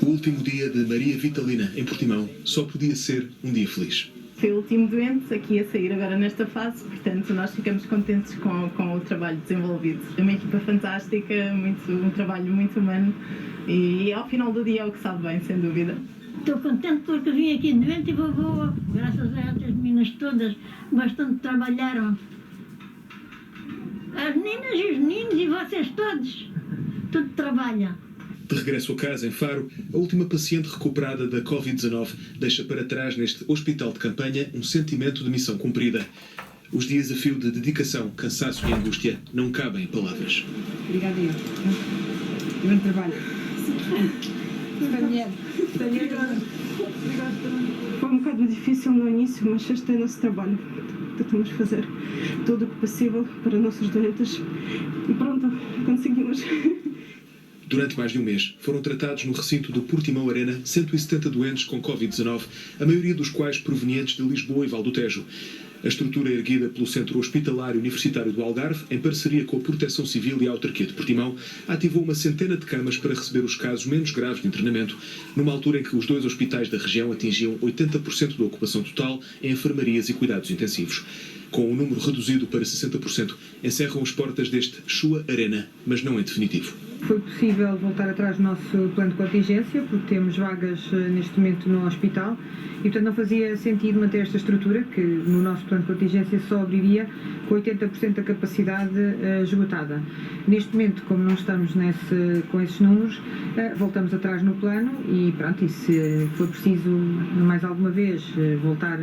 O último dia de Maria Vitalina, em Portimão, só podia ser um dia feliz. Foi o último doente aqui a sair agora nesta fase, portanto nós ficamos contentes com o trabalho desenvolvido. É uma equipa fantástica, um trabalho muito humano e ao final do dia é o que sabe bem, sem dúvida. Estou contente porque vim aqui doente e vou boa, graças a essas meninas todas, bastante trabalharam. As meninas e os meninos e vocês todos, tudo trabalha. De regresso a casa, em Faro, a última paciente recuperada da Covid-19 deixa para trás neste hospital de campanha um sentimento de missão cumprida. Os dias a fio de dedicação, cansaço e angústia não cabem em palavras. Obrigada, eu. Bom trabalho. Foi um bocado difícil no início, mas este é o nosso trabalho. Tentamos fazer tudo o que possível para nossos doentes e pronto, conseguimos. Durante mais de um mês, foram tratados no recinto do Portimão Arena 170 doentes com Covid-19, a maioria dos quais provenientes de Lisboa e Val do Tejo. A estrutura erguida pelo Centro Hospitalar Universitário do Algarve, em parceria com a Proteção Civil e a Autarquia de Portimão, ativou uma centena de camas para receber os casos menos graves de internamento, numa altura em que os 2 hospitais da região atingiam 80% da ocupação total em enfermarias e cuidados intensivos. Com o número reduzido para 60%, encerram as portas deste Shua Arena, mas não em definitivo. Foi possível voltar atrás do nosso plano de contingência, porque temos vagas neste momento no hospital e, portanto, não fazia sentido manter esta estrutura, que no nosso plano de contingência só abriria com 80% da capacidade esgotada. Neste momento, como não estamos com esses números, voltamos atrás no plano e, pronto, e se for preciso mais alguma vez voltar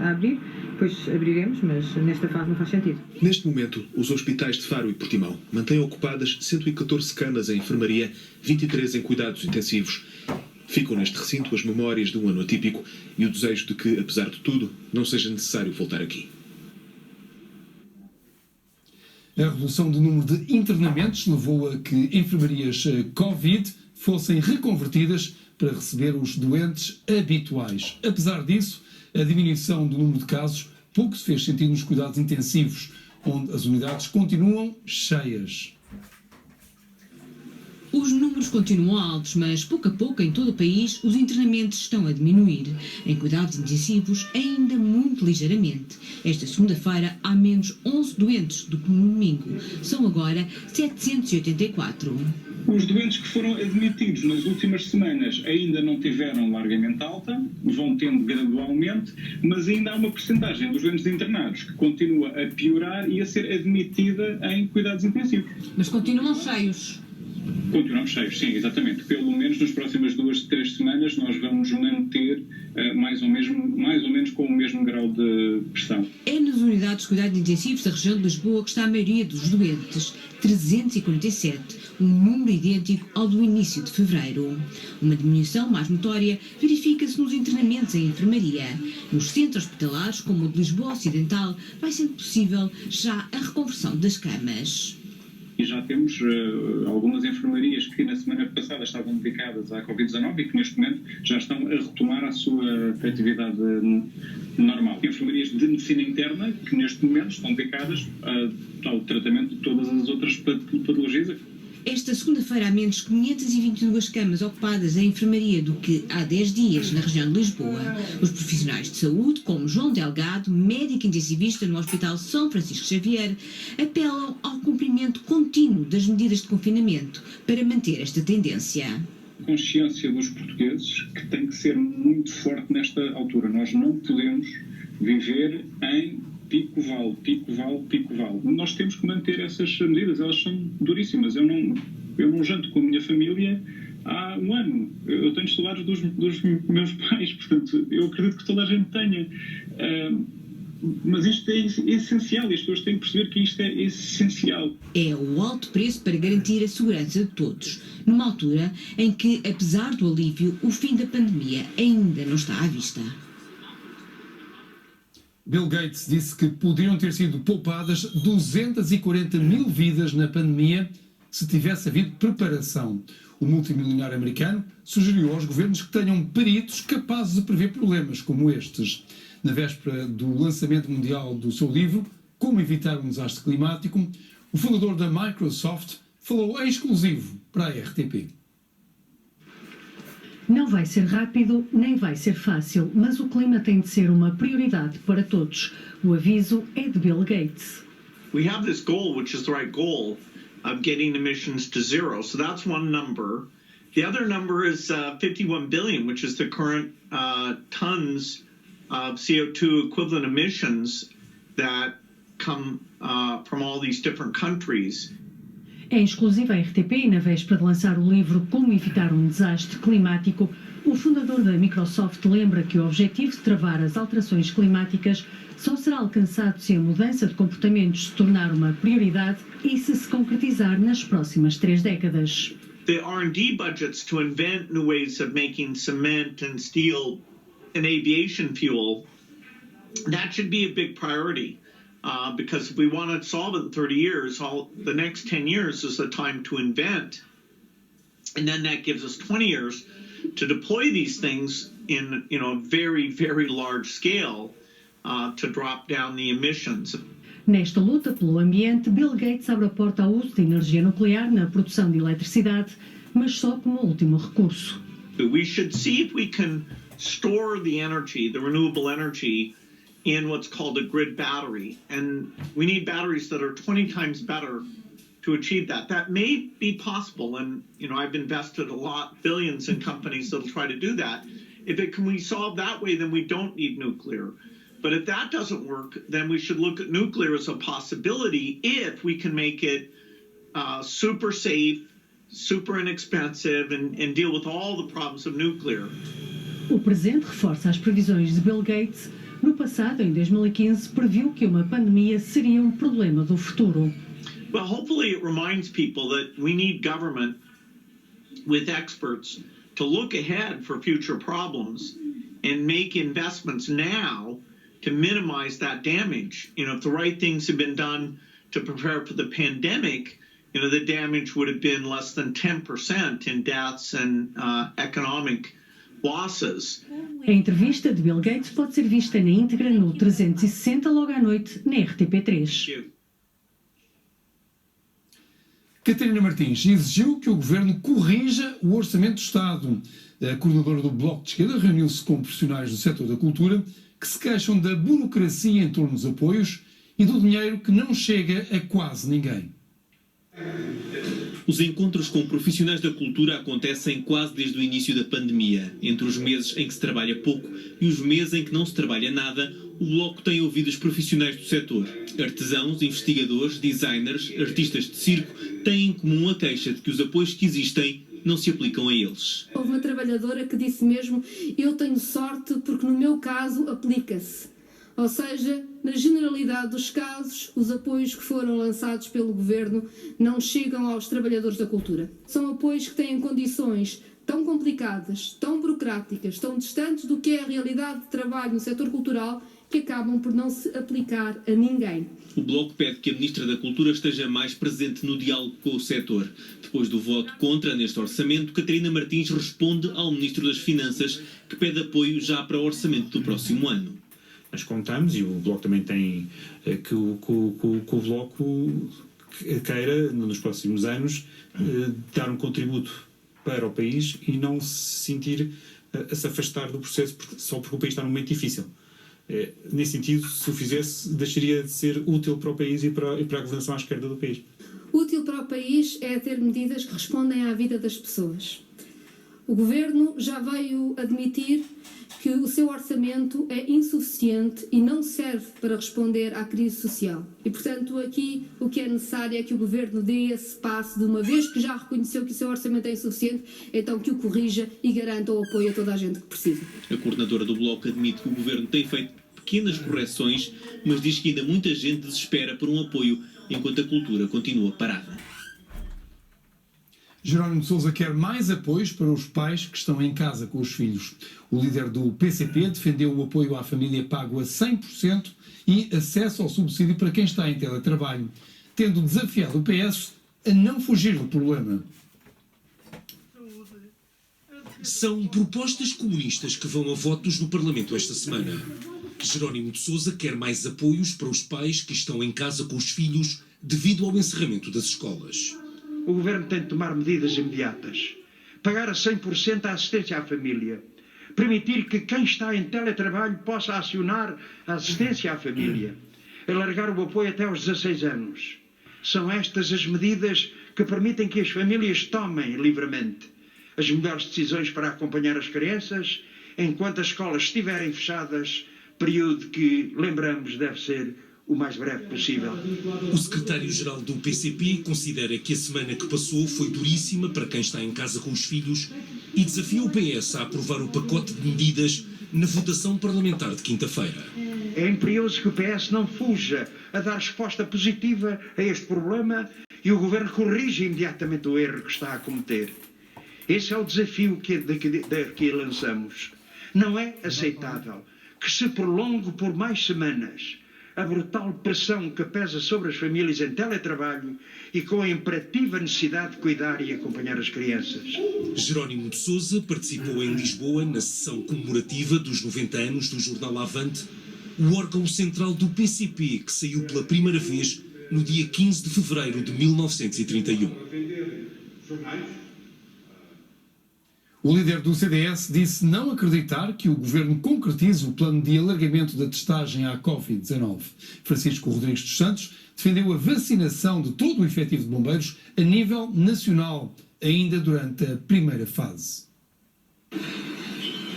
a abrir, depois abriremos, mas nesta fase não faz sentido. Neste momento, os hospitais de Faro e Portimão mantêm ocupadas 114 camas em enfermaria, 23 em cuidados intensivos. Ficam neste recinto as memórias de um ano atípico e o desejo de que, apesar de tudo, não seja necessário voltar aqui. A redução do número de internamentos levou a que enfermarias Covid fossem reconvertidas para receber os doentes habituais. Apesar disso, a diminuição do número de casos pouco se fez sentir nos cuidados intensivos, onde as unidades continuam cheias. Os números continuam altos, mas pouco a pouco em todo o país os internamentos estão a diminuir. Em cuidados intensivos, ainda muito ligeiramente. Esta segunda-feira há menos 11 doentes do que no domingo. São agora 784. Os doentes que foram admitidos nas últimas semanas ainda não tiveram largamente alta, vão tendo gradualmente, mas ainda há uma percentagem dos doentes internados que continua a piorar e a ser admitida em cuidados intensivos. Mas continuam cheios. Continuamos cheios, sim, exatamente. Pelo menos nas próximas 2, 3 semanas nós vamos manter mais ou menos com o mesmo grau de pressão. É nas unidades de cuidados intensivos da região de Lisboa que está a maioria dos doentes, 347, um número idêntico ao do início de fevereiro. Uma diminuição mais notória verifica-se nos internamentos em enfermaria. Nos centros hospitalares, como o de Lisboa Ocidental, vai sendo possível já a reconversão das camas. E já temos algumas enfermarias que na semana passada estavam dedicadas à Covid-19 e que neste momento já estão a retomar a sua atividade normal. Enfermarias de medicina interna que neste momento estão dedicadas ao tratamento de todas as outras patologias. Esta segunda-feira há menos 522 camas ocupadas em enfermaria do que há 10 dias na região de Lisboa. Os profissionais de saúde, como João Delgado, médico intensivista no Hospital São Francisco Xavier, apelam ao cumprimento contínuo das medidas de confinamento para manter esta tendência. Consciência dos portugueses que tem que ser muito forte nesta altura. Nós não podemos viver em pico vale. Nós temos que manter essas medidas, elas são duríssimas. Eu não janto com a minha família há um ano. Eu tenho saudades dos meus pais, portanto, eu acredito que toda a gente tenha. Mas isto é essencial e as pessoas têm que perceber que isto é essencial. É o alto preço para garantir a segurança de todos, numa altura em que, apesar do alívio, o fim da pandemia ainda não está à vista. Bill Gates disse que poderiam ter sido poupadas 240 mil vidas na pandemia se tivesse havido preparação. O multimilionário americano sugeriu aos governos que tenham peritos capazes de prever problemas como estes. Na véspera do lançamento mundial do seu livro, Como Evitar um Desastre Climático, o fundador da Microsoft falou em exclusivo para a RTP. Não vai ser rápido, nem vai ser fácil, mas o clima tem de ser uma prioridade para todos. O aviso é de Bill Gates. We have this goal, which is the right goal, of getting emissions to zero. So that's one number. The other number is 51 billion, which is the current tons of CO2 equivalent emissions that come from all these different countries. Em exclusiva à RTP e na véspera de lançar o livro Como Evitar um Desastre Climático, o fundador da Microsoft lembra que o objetivo de travar as alterações climáticas só será alcançado se a mudança de comportamentos se tornar uma prioridade e se concretizar nas próximas 3 décadas. The R&D budgets to invent new ways of making cement and steel and aviation fuel, that should be a big priority. Because if we want to solve it in 30 years, the next 10 years is the time to invent. And then that gives us 20 years to deploy these things in a very, very large scale to drop down the emissions. Nesta luta pelo ambiente, Bill Gates abre a porta ao uso de energia nuclear na produção de eletricidade, mas só como último recurso. We should see if we can store the energy, the renewable energy, in what's called a grid battery. And we need batteries that are 20 times better to achieve that. That may be possible, and I've invested a lot, billions in companies that'll try to do that. Can we solve that way, then we don't need nuclear. But if that doesn't work, then we should look at nuclear as a possibility if we can make it super safe, super inexpensive, and deal with all the problems of nuclear. O presente reforça as previsões de Bill Gates. No passado, em 2015, previu que uma pandemia seria um problema do futuro. Well, hopefully it reminds people that we need government with experts to look ahead for future problems and make investments now to minimize that damage. If the right things had been done to prepare for the pandemic, the damage would have been less than 10% in deaths and economic losses. A entrevista de Bill Gates pode ser vista na íntegra no 360 logo à noite na RTP3. Catarina Martins exigiu que o Governo corrija o Orçamento do Estado. A coordenadora do Bloco de Esquerda reuniu-se com profissionais do setor da cultura que se queixam da burocracia em torno dos apoios e do dinheiro que não chega a quase ninguém. Os encontros com profissionais da cultura acontecem quase desde o início da pandemia. Entre os meses em que se trabalha pouco e os meses em que não se trabalha nada, o Bloco tem ouvido os profissionais do setor. Artesãos, investigadores, designers, artistas de circo têm em comum a queixa de que os apoios que existem não se aplicam a eles. Houve uma trabalhadora que disse mesmo: eu tenho sorte porque no meu caso aplica-se. Ou seja, na generalidade dos casos, os apoios que foram lançados pelo Governo não chegam aos trabalhadores da cultura. São apoios que têm condições tão complicadas, tão burocráticas, tão distantes do que é a realidade de trabalho no setor cultural, que acabam por não se aplicar a ninguém. O Bloco pede que a Ministra da Cultura esteja mais presente no diálogo com o setor. Depois do voto contra neste orçamento, Catarina Martins responde ao Ministro das Finanças, que pede apoio já para o orçamento do próximo ano. Nós contamos, e o Bloco também tem, que o Bloco queira, nos próximos anos, dar um contributo para o país e não se sentir a se afastar do processo só porque o país está num momento difícil. Nesse sentido, se o fizesse, deixaria de ser útil para o país e para a governação à esquerda do país. Útil para o país é ter medidas que respondem à vida das pessoas. O Governo já veio admitir que o seu orçamento é insuficiente e não serve para responder à crise social. E, portanto, aqui o que é necessário é que o Governo dê esse passo, de uma vez que já reconheceu que o seu orçamento é insuficiente, então que o corrija e garanta o apoio a toda a gente que precisa. A coordenadora do Bloco admite que o Governo tem feito pequenas correções, mas diz que ainda muita gente desespera por um apoio enquanto a cultura continua parada. Jerónimo de Sousa quer mais apoios para os pais que estão em casa com os filhos. O líder do PCP defendeu o apoio à família pago a 100% e acesso ao subsídio para quem está em teletrabalho, tendo desafiado o PS a não fugir do problema. São propostas comunistas que vão a votos no Parlamento esta semana. Jerónimo de Sousa quer mais apoios para os pais que estão em casa com os filhos devido ao encerramento das escolas. O Governo tem de tomar medidas imediatas pagar a 100% a assistência à família, permitir que quem está em teletrabalho possa acionar a assistência à família, alargar o apoio até aos 16 anos. São estas as medidas que permitem que as famílias tomem livremente as melhores decisões para acompanhar as crianças enquanto as escolas estiverem fechadas, período que, lembramos, deve ser o mais breve possível. O secretário-geral do PCP considera que a semana que passou foi duríssima para quem está em casa com os filhos e desafia o PS a aprovar o pacote de medidas na votação parlamentar de quinta-feira. É imperioso que o PS não fuja a dar resposta positiva a este problema e o Governo corrija imediatamente o erro que está a cometer. Esse é o desafio que lançamos. Não é aceitável que se prolongue por mais semanas a brutal pressão que pesa sobre as famílias em teletrabalho e com a imperativa necessidade de cuidar e acompanhar as crianças. Jerónimo de Sousa participou em Lisboa na sessão comemorativa dos 90 anos do jornal Avante, o órgão central do PCP, que saiu pela primeira vez no dia 15 de fevereiro de 1931. O líder do CDS disse não acreditar que o governo concretize o plano de alargamento da testagem à Covid-19. Francisco Rodrigues dos Santos defendeu a vacinação de todo o efetivo de bombeiros a nível nacional, ainda durante a primeira fase.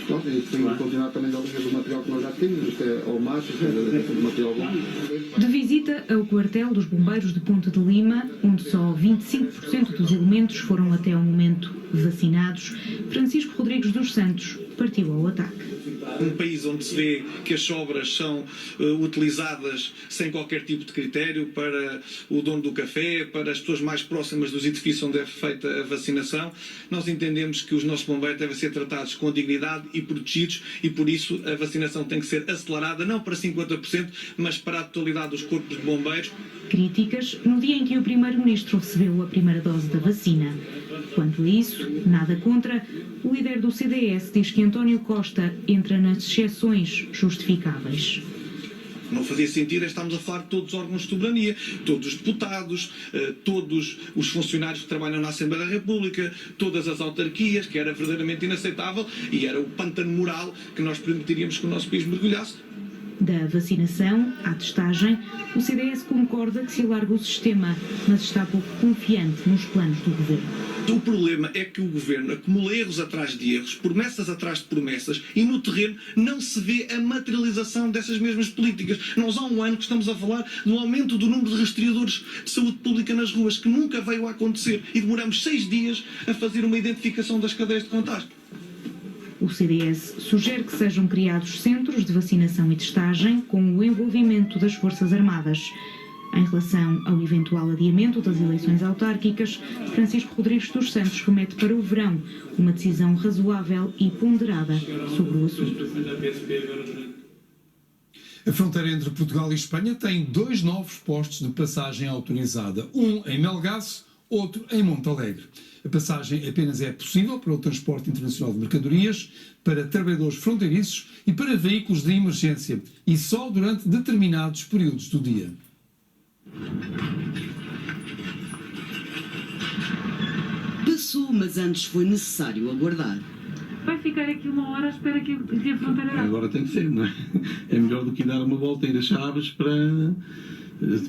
Pronto, e tem que continuar também da linha do material que nós já tínhamos, isto é ao máximo, do material bom. De visita ao quartel dos bombeiros de Ponte de Lima, onde só 25% dos elementos foram até ao momento vacinados, Francisco Rodrigues dos Santos partiu ao ataque. Um país onde se vê que as sobras são utilizadas sem qualquer tipo de critério para o dono do café, para as pessoas mais próximas dos edifícios onde é feita a vacinação, nós entendemos que os nossos bombeiros devem ser tratados com dignidade e protegidos e por isso a vacinação tem que ser acelerada, não para 50%, mas para a totalidade dos corpos de bombeiros. Críticas no dia em que o Primeiro-Ministro recebeu a primeira dose da vacina. Quanto a isso, nada contra, o líder do CDS diz que António Costa entra nas exceções justificáveis. Não fazia sentido estarmos a falar de todos os órgãos de soberania, todos os deputados, todos os funcionários que trabalham na Assembleia da República, todas as autarquias, que era verdadeiramente inaceitável e era o pântano moral que nós permitiríamos que o nosso país mergulhasse. Da vacinação à testagem, o CDS concorda que se alarga o sistema, mas está pouco confiante nos planos do governo. O problema é que o governo acumula erros atrás de erros, promessas atrás de promessas, e no terreno não se vê a materialização dessas mesmas políticas. Nós há um ano que estamos a falar do aumento do número de rastreadores de saúde pública nas ruas, que nunca veio a acontecer, e demoramos 6 dias a fazer uma identificação das cadeias de contágio. O CDS sugere que sejam criados centros de vacinação e testagem com o envolvimento das Forças Armadas. Em relação ao eventual adiamento das eleições autárquicas, Francisco Rodrigues dos Santos remete para o verão uma decisão razoável e ponderada sobre o assunto. A fronteira entre Portugal e Espanha tem 2 novos postos de passagem autorizada, um em Melgaço, outro em Montalegre. A passagem apenas é possível para o transporte internacional de mercadorias, para trabalhadores fronteiriços e para veículos de emergência, e só durante determinados períodos do dia. Passou, mas antes foi necessário aguardar. Vai ficar aqui 1 hora à espera que a fronteira... Agora tem que ser, não é? É melhor do que dar uma volta, ir a Chaves para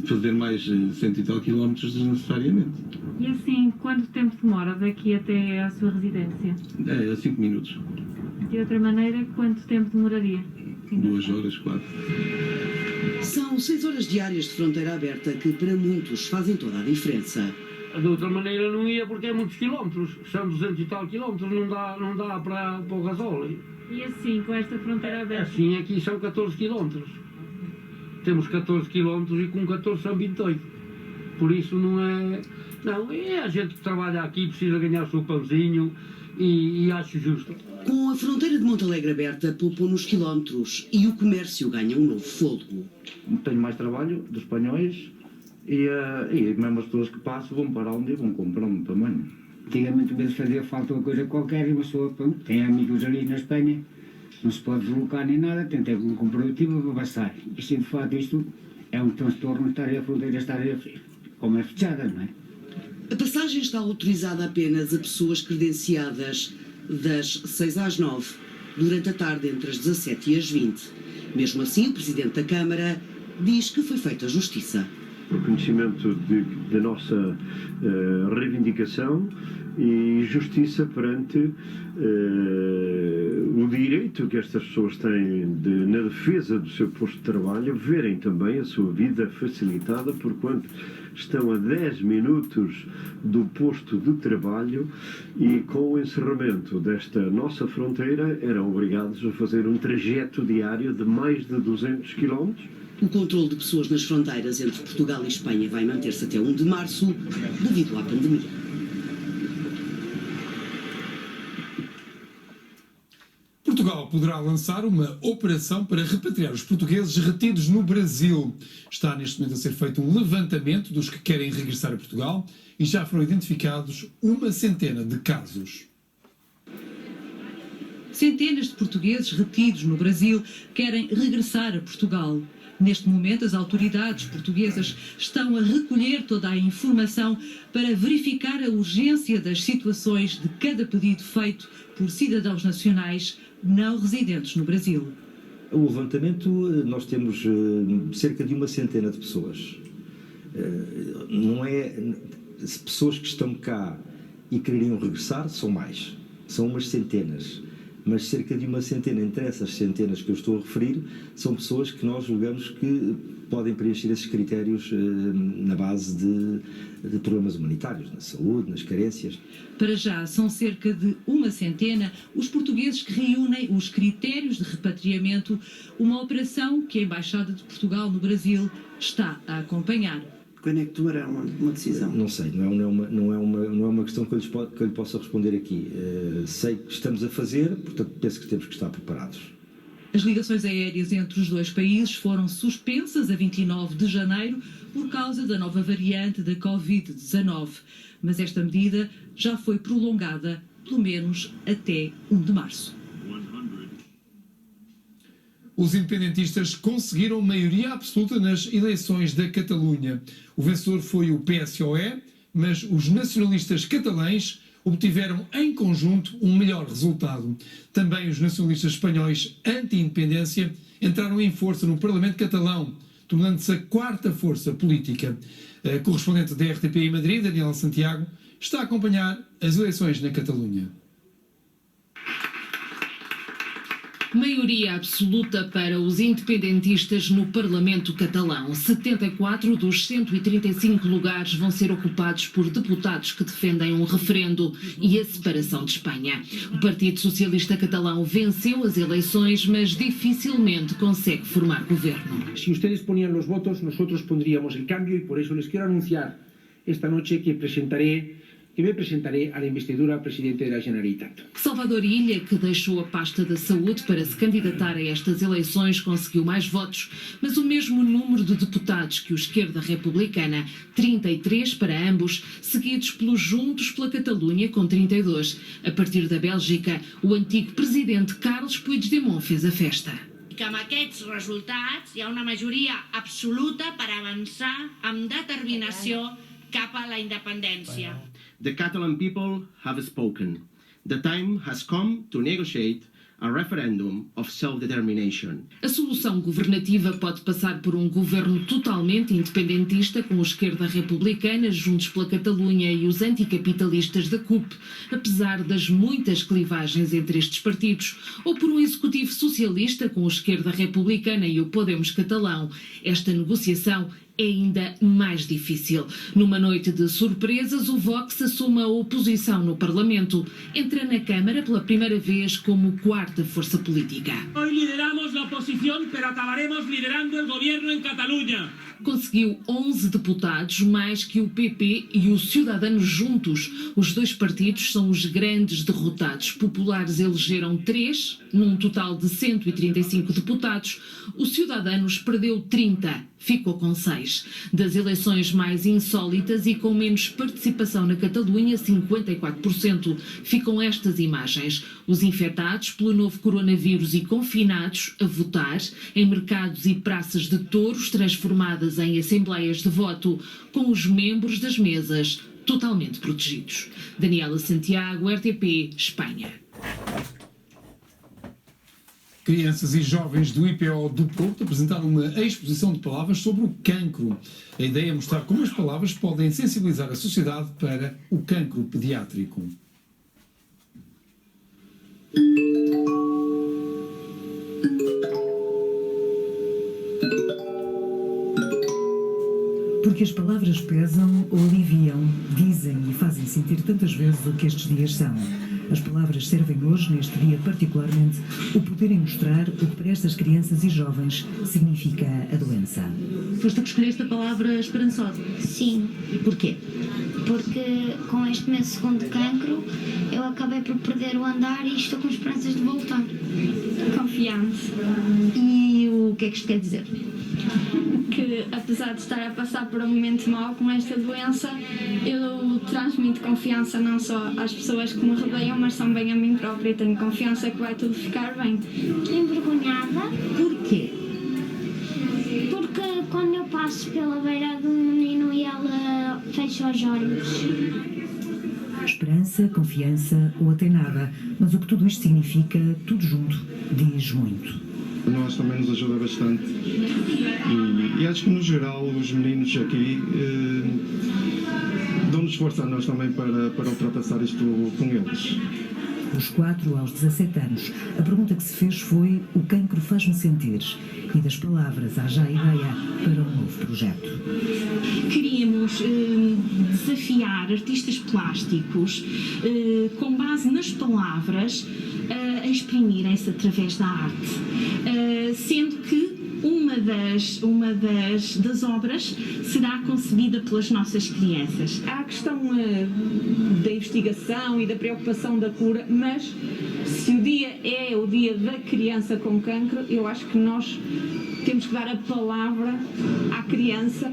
fazer mais 100 e tal quilómetros desnecessariamente. E assim, quanto tempo demora daqui até à sua residência? É 5 minutos. De outra maneira, quanto tempo demoraria? 2 horas, 4. São 6 horas diárias de fronteira aberta que para muitos fazem toda a diferença. De outra maneira não ia porque é muitos quilómetros, são 200 e tal quilómetros, não dá para o gasóleo. E assim, com esta fronteira aberta? Assim, aqui são 14 quilómetros. Temos 14 quilómetros e com 14 são 28. Por isso não é... Não, é a gente que trabalha aqui, precisa ganhar o seu pãozinho e acho justo. Com a fronteira de Montalegre aberta, poupou nos quilómetros e o comércio ganha um novo fôlego. Tenho mais trabalho dos espanhóis e mesmo as pessoas que passam vão para onde e vão comprando também. Antigamente, vezes fazia falta uma coisa qualquer e uma pessoa tem amigos ali na Espanha, não se pode deslocar nem nada, tem ter um comprovativo para passar. E se de facto isto é um transtorno estar a fronteira estar como é fechada, não é? A passagem está autorizada apenas a pessoas credenciadas das 6 às 9, durante a tarde entre as 17 e as 20. Mesmo assim, o Presidente da Câmara diz que foi feita justiça. O reconhecimento da nossa reivindicação e justiça perante o direito que estas pessoas têm na defesa do seu posto de trabalho, verem também a sua vida facilitada, porquanto estão a 10 minutos do posto de trabalho e com o encerramento desta nossa fronteira eram obrigados a fazer um trajeto diário de mais de 200 km. O controle de pessoas nas fronteiras entre Portugal e Espanha vai manter-se até 1 de março, devido à pandemia. Portugal poderá lançar uma operação para repatriar os portugueses retidos no Brasil. Está neste momento a ser feito um levantamento dos que querem regressar a Portugal e já foram identificados 100 de casos. Centenas de portugueses retidos no Brasil querem regressar a Portugal. Neste momento, as autoridades portuguesas estão a recolher toda a informação para verificar a urgência das situações de cada pedido feito por cidadãos nacionais não residentes no Brasil. O levantamento, nós temos cerca de 100 de pessoas. Não é pessoas que estão cá e quereriam regressar, são mais. São umas centenas. Mas cerca de 100 entre essas centenas que eu estou a referir são pessoas que nós julgamos que podem preencher esses critérios na base de problemas humanitários, na saúde, nas carências. Para já, são cerca de 100 os portugueses que reúnem os critérios de repatriamento, uma operação que a Embaixada de Portugal no Brasil está a acompanhar. Quando é que tomará uma decisão? Não sei, não é uma questão que eu lhe possa responder aqui. Sei que estamos a fazer, portanto penso que temos que estar preparados. As ligações aéreas entre os dois países foram suspensas a 29 de janeiro por causa da nova variante da Covid-19. Mas esta medida já foi prolongada pelo menos até 1 de março. Os independentistas conseguiram maioria absoluta nas eleições da Catalunha. O vencedor foi o PSOE, mas os nacionalistas catalães obtiveram em conjunto um melhor resultado. Também os nacionalistas espanhóis anti-independência entraram em força no Parlamento catalão, tornando-se a quarta força política. A correspondente da RTP em Madrid, Daniela Santiago, está a acompanhar as eleições na Catalunha. Maioria absoluta para os independentistas no Parlamento catalão. 74 dos 135 lugares vão ser ocupados por deputados que defendem um referendo e a separação de Espanha. O Partido Socialista Catalão venceu as eleições, mas dificilmente consegue formar governo. Si ustedes ponían los votos, nosotros pondríamos el cambio y por eso les quiero anunciar esta noche que me presentaré a la investidura al presidente de la Generalitat. Salvador Ilha, que deixou a pasta da saúde para se candidatar a estas eleições, conseguiu mais votos, mas o mesmo número de deputados que o Esquerda Republicana, 33 para ambos, seguidos pelos Juntos pela Catalunha, com 32. A partir da Bèlgica, o antigo presidente Carles Puigdemont fez a festa. Que amb aquests resultats hi ha una majoria absoluta per avançar amb determinació cap a la independència. The Catalan people have spoken. The time has come to negotiate a referendum of self-determination. A solução governativa pode passar por um governo totalmente independentista com a esquerda republicana, Juntos pela Catalunha e os anticapitalistas da CUP, apesar das muitas clivagens entre estes partidos, ou por um executivo socialista com a esquerda republicana e o Podemos catalão. Esta negociação é ainda mais difícil. Numa noite de surpresas, o Vox assume a oposição no Parlamento. Entra na Câmara pela primeira vez como quarta força política. Hoy lideramos la oposición, pero acabaremos liderando el gobierno en Cataluña. Conseguiu 11 deputados, mais que o PP e o Ciudadanos juntos. Os dois partidos são os grandes derrotados. Populares elegeram 3, num total de 135 deputados. O Ciudadanos perdeu 30, ficou com 6. Das eleições mais insólitas e com menos participação na Catalunha, 54%, ficam estas imagens. Os infectados pelo novo coronavírus e confinados a votar em mercados e praças de touros transformadas em assembleias de voto, com os membros das mesas totalmente protegidos. Daniela Santiago, RTP, Espanha. Crianças e jovens do IPO do Porto apresentaram uma exposição de palavras sobre o cancro. A ideia é mostrar como as palavras podem sensibilizar a sociedade para o cancro pediátrico. Porque as palavras pesam ou aliviam, dizem e fazem sentir tantas vezes o que estes dias são. As palavras servem hoje, neste dia particularmente, o poderem mostrar o que para estas crianças e jovens significa a doença. Foste tu que escolheste a palavra esperançosa? Sim. E porquê? Porque com este meu segundo cancro eu acabei por perder o andar e estou com esperanças de voltar. Confiança. E o que é que isto quer dizer? Que apesar de estar a passar por um momento mau com esta doença, eu transmito confiança não só às pessoas que me rodeiam, mas também a mim própria. E tenho confiança que vai tudo ficar bem. Envergonhada. Porquê? Porque quando eu passo pela beira de um menino e ela fecha os olhos. Esperança, confiança ou até nada, mas o que tudo isto significa, tudo junto, diz muito. Nós também nos ajuda bastante e acho que no geral os meninos aqui dão-nos força a nós também para ultrapassar isto com eles. Dos 4 aos 17 anos, a pergunta que se fez foi: o cancro faz-me sentir? E das palavras há já a ideia para um novo projeto. Queríamos desafiar artistas plásticos com base nas palavras a exprimirem-se através da arte, sendo que uma das obras será concebida pelas nossas crianças. Há a questão da investigação e da preocupação da cura, mas se o dia é o dia da criança com cancro, eu acho que nós temos que dar a palavra à criança.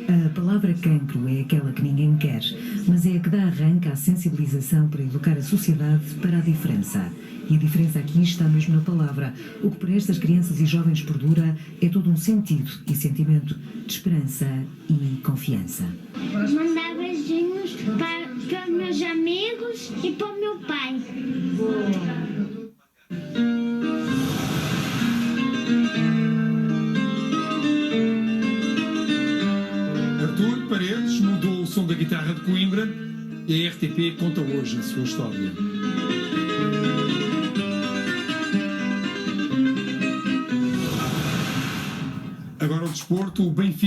A palavra cancro é aquela que ninguém quer, mas é a que dá arranque à sensibilização para educar a sociedade para a diferença. E a diferença aqui está mesmo na palavra. O que para estas crianças e jovens perdura é todo um sentido e sentimento de esperança e confiança. Mandar beijinhos para os meus amigos e para o meu pai. Artur Paredes mudou o som da guitarra de Coimbra e a RTP conta hoje a sua história. Agora o desporto, o Benfica